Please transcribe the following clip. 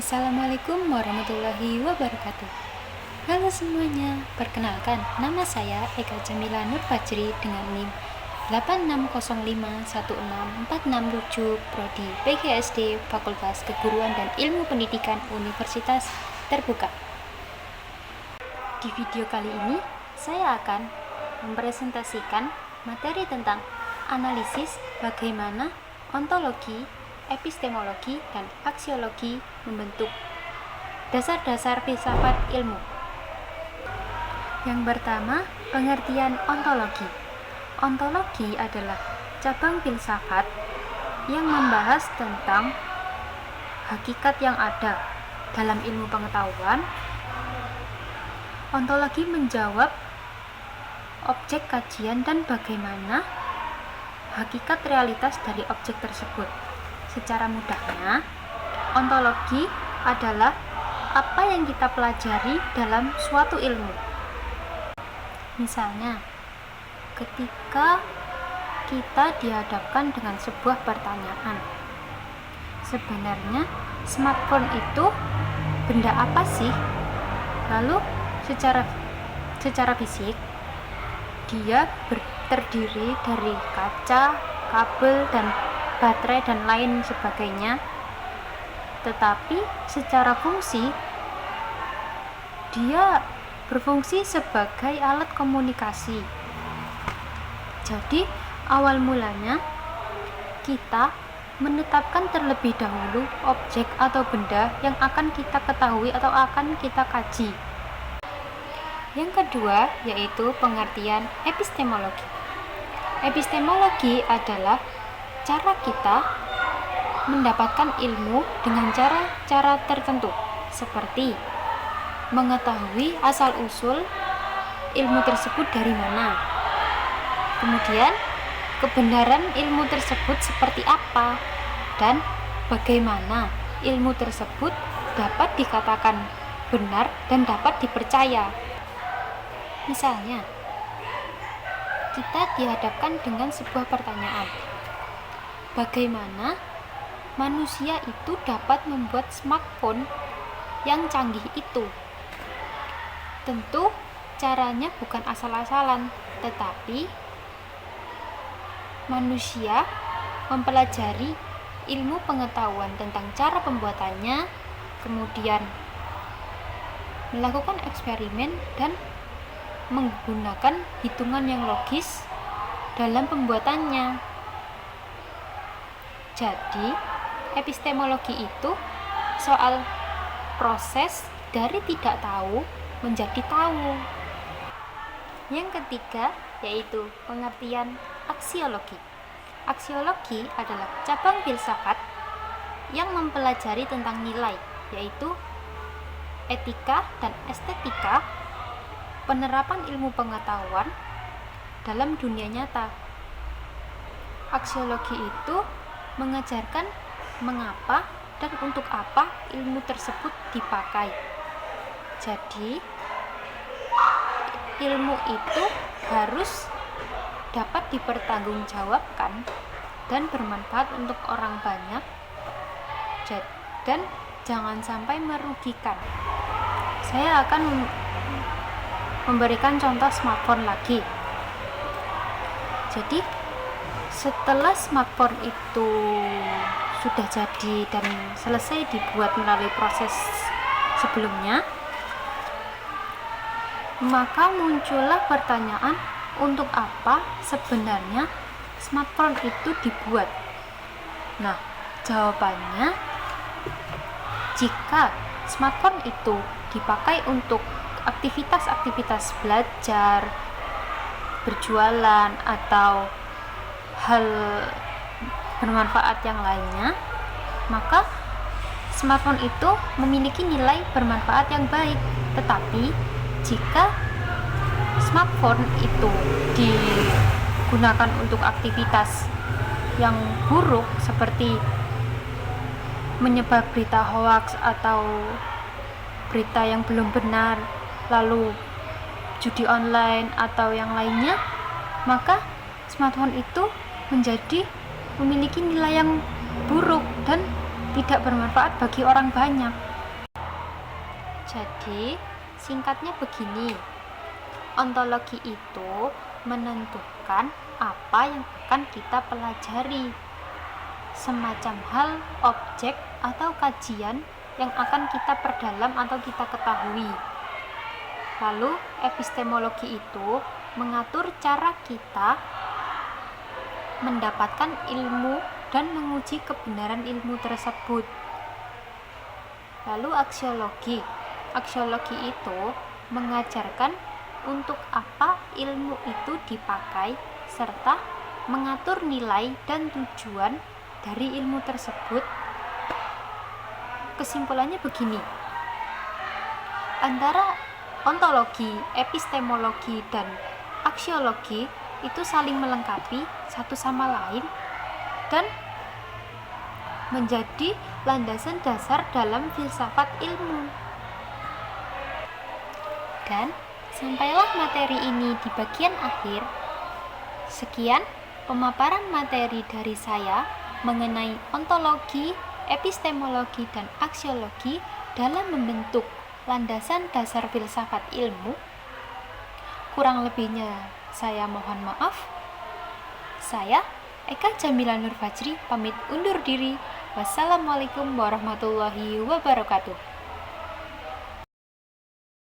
Assalamualaikum warahmatullahi wabarakatuh. Halo semuanya, perkenalkan nama saya Eka Jamila Nur Fajri dengan NIM 8605164667 Prodi PGSD Fakultas Keguruan dan Ilmu Pendidikan Universitas Terbuka. Di video kali ini, saya akan mempresentasikan materi tentang analisis bagaimana ontologi, epistemologi, dan aksiologi membentuk dasar-dasar filsafat ilmu. Yang pertama, pengertian ontologi. Ontologi adalah cabang filsafat yang membahas tentang hakikat yang ada dalam ilmu pengetahuan. Ontologi menjawab objek kajian dan bagaimana hakikat realitas dari objek tersebut. Secara mudahnya, ontologi adalah apa yang kita pelajari dalam suatu ilmu. Misalnya, ketika kita dihadapkan dengan sebuah pertanyaan, sebenarnya smartphone itu benda apa sih? Lalu secara fisik, dia terdiri dari kaca, kabel, dan baterai dan lain sebagainya. Tetapi secara fungsi, dia berfungsi sebagai alat komunikasi. Jadi awal mulanya kita menetapkan terlebih dahulu objek atau benda yang akan kita ketahui atau akan kita kaji. Yang kedua yaitu pengertian epistemologi. Epistemologi adalah cara kita mendapatkan ilmu dengan cara-cara tertentu, seperti mengetahui asal-usul ilmu tersebut dari mana, kemudian kebenaran ilmu tersebut seperti apa, dan bagaimana ilmu tersebut dapat dikatakan benar dan dapat dipercaya. Misalnya, kita dihadapkan dengan sebuah pertanyaan, bagaimana manusia itu dapat membuat smartphone yang canggih itu? Tentu caranya bukan asal-asalan, tetapi manusia mempelajari ilmu pengetahuan tentang cara pembuatannya, kemudian melakukan eksperimen dan menggunakan hitungan yang logis dalam pembuatannya. Jadi, epistemologi itu soal proses dari tidak tahu menjadi tahu. Yang ketiga yaitu pengertian aksiologi. Aksiologi adalah cabang filsafat yang mempelajari tentang nilai, yaitu etika dan estetika penerapan ilmu pengetahuan dalam dunia nyata. Aksiologi itu mengajarkan mengapa dan untuk apa ilmu tersebut dipakai. Jadi, ilmu itu harus dapat dipertanggungjawabkan dan bermanfaat untuk orang banyak, dan jangan sampai merugikan. Saya akan memberikan contoh smartphone lagi. Jadi, setelah smartphone itu sudah jadi dan selesai dibuat melalui proses sebelumnya, maka muncullah pertanyaan, untuk apa sebenarnya smartphone itu dibuat? Nah, jawabannya, jika smartphone itu dipakai untuk aktivitas-aktivitas belajar, berjualan, atau hal bermanfaat yang lainnya, maka smartphone itu memiliki nilai bermanfaat yang baik. Tetapi jika smartphone itu digunakan untuk aktivitas yang buruk seperti menyebar berita hoaks atau berita yang belum benar, lalu judi online atau yang lainnya, maka smartphone itu memiliki nilai yang buruk dan tidak bermanfaat bagi orang banyak. Jadi, singkatnya begini. Ontologi itu menentukan apa yang akan kita pelajari, semacam hal, objek, atau kajian yang akan kita perdalam atau kita ketahui. Lalu, epistemologi itu mengatur cara kita mendapatkan ilmu dan menguji kebenaran ilmu tersebut. Lalu, aksiologi. Aksiologi itu mengajarkan untuk apa ilmu itu dipakai serta mengatur nilai dan tujuan dari ilmu tersebut. Kesimpulannya begini. Antara ontologi, epistemologi, dan aksiologi itu saling melengkapi satu sama lain dan menjadi landasan dasar dalam filsafat ilmu. Dan sampailah materi ini di bagian akhir. Sekian pemaparan materi dari saya mengenai ontologi, epistemologi, dan aksiologi dalam membentuk landasan dasar filsafat ilmu. Kurang lebihnya saya mohon maaf. Saya Eka Jamila Nur Fajri pamit undur diri. Wassalamualaikum warahmatullahi wabarakatuh.